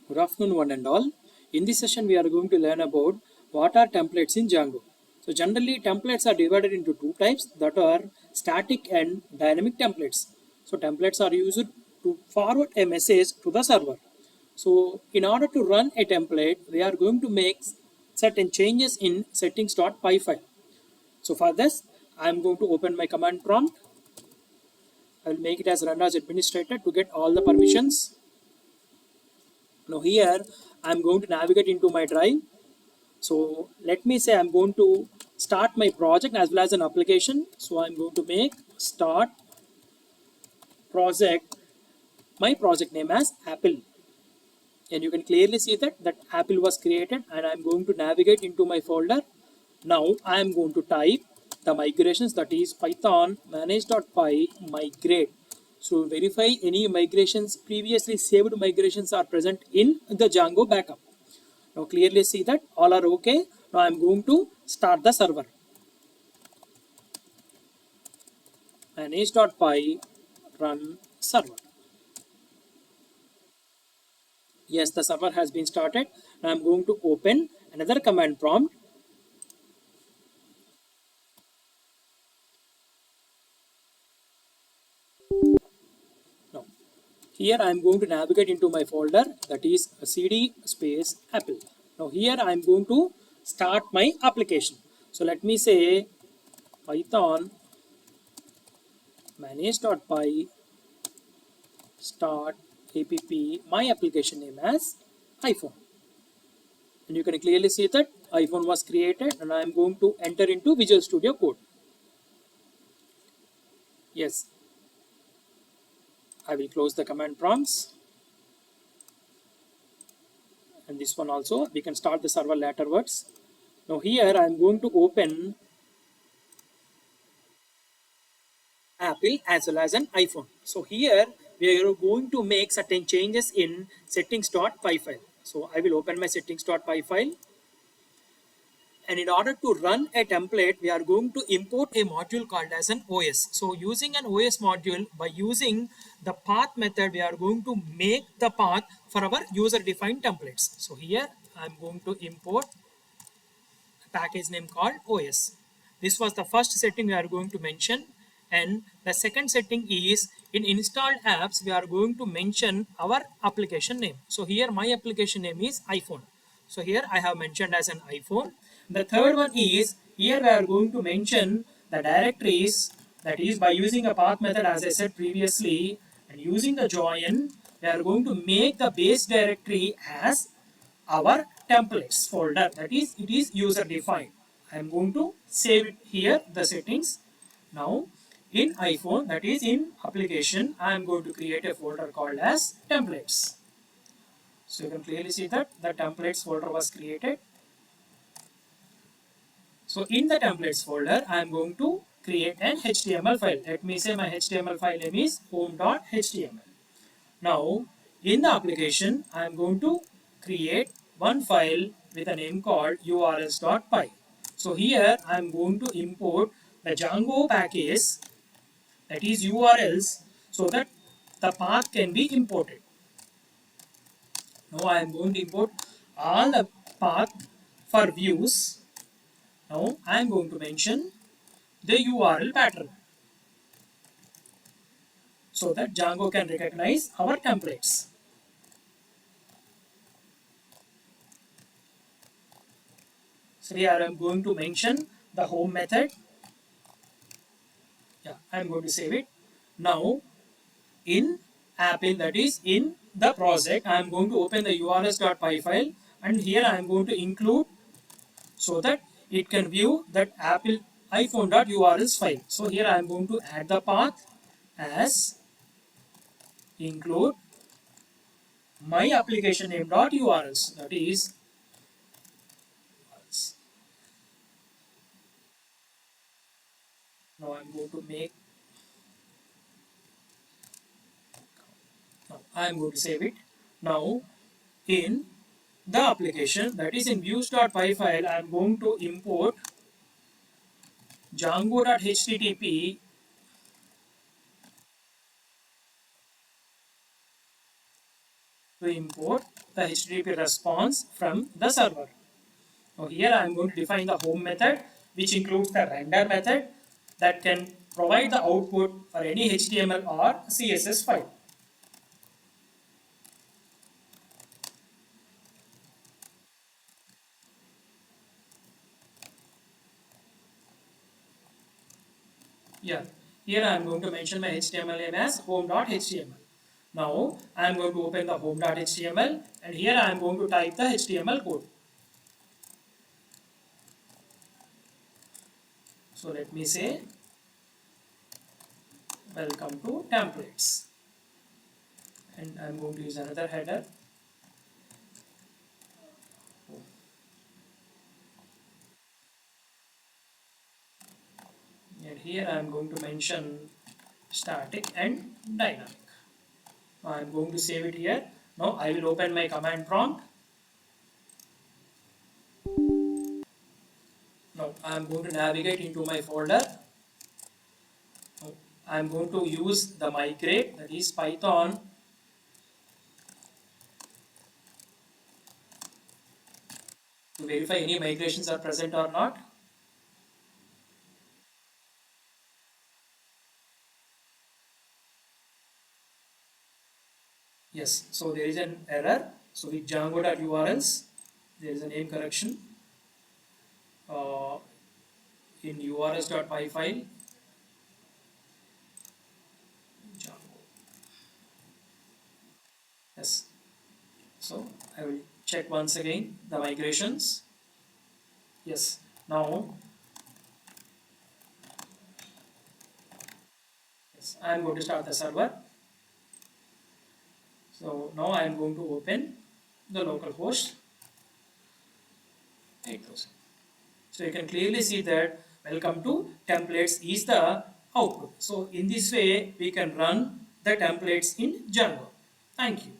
Good afternoon, one and all. In this session, we are going to learn about what are templates in Django. So, generally, templates are divided into two types, that are static and dynamic templates. So, templates are used to forward a message to the server. So, in order to run a template, we are going to make certain changes in settings.py file. So, for this, I am going to open my command prompt. I will make it as run as administrator to get all the permissions. Now, here I am going to navigate into my drive. So let me say I'm going to start my project as well as an application. So I'm going to make start project, my project name as Apple. And you can clearly see that Apple was created, and I'm going to navigate into my folder. Now I'm going to type the migrations, that is Python manage.py migrate. So verify any migrations, previously saved migrations are present in the Django backup. Now clearly see that all are okay. Now I'm going to start the server. Manage.py run server. Yes, the server has been started. Now I'm going to open another command prompt. Now here I am going to navigate into my folder, that is cd space apple. Now here I am going to start my application. So let me say Python manage.py start app, my application name as iPhone. And you can clearly see that iPhone was created, and I am going to enter into Visual Studio Code. Yes, I will close the command prompts, and this one also we can start the server laterwards. Now here I am going to open Apple as well as an iPhone. So here we are going to make certain changes in settings.py file. So I will open my settings.py file. And in order to run a template, we are going to import a module called as an OS. So using an OS module, by using the path method, we are going to make the path for our user defined templates. So here I'm going to import a package name called OS. This was the first setting we are going to mention. And the second setting is in installed apps, we are going to mention our application name. So here my application name is iPhone. So here I have mentioned as an iPhone. The third one is here we are going to mention the directories, that is by using a path method as I said previously, and using the join, we are going to make the base directory as our templates folder, that is it is user defined. I am going to save it here, the settings. Now in iPhone, that is in application, I am going to create a folder called as templates. So you can clearly see that the templates folder was created. So in the templates folder, I am going to create an HTML file. Let me say my HTML file name is home.html. Now in the application, I am going to create one file with a name called urls.py. So here I am going to import the Django package, that is URLs, so that the path can be imported. Now I am going to import all the path for views. Now I am going to mention the URL pattern so that Django can recognize our templates. So here I am going to mention the home method. Yeah, I am going to save it. Now in Apple, that is in the project, I am going to open the urls.py file, and here I am going to include so that it can view that Apple iPhone.urls file. So here I am going to add the path as include my application name.urls, that is now I'm going to make now I am going to save it. Now in the application, that is in views.py file, I am going to import Django.http to import the HTTP response from the server. So here I am going to define the home method, which includes the render method that can provide the output for any HTML or CSS file. Yeah, here I am going to mention my HTML name as home.html. Now I am going to open the home.html and here I am going to type the HTML code. So let me say welcome to templates, and I am going to use another header. And here I am going to mention static and dynamic. Now I am going to save it here. Now I will open my command prompt. Now I am going to navigate into my folder. Now I am going to use the migrate, that is Python, to verify any migrations are present or not. Yes, so there is an error. So with Django.urls, there is a name correction. In urls.py file, Django. Yes. So I will check once again the migrations. Yes. Now, yes, I am going to start the server. So now I am going to open the local host 8000. So you can clearly see that welcome to templates is the output. So in this way, we can run the templates in Django. Thank you.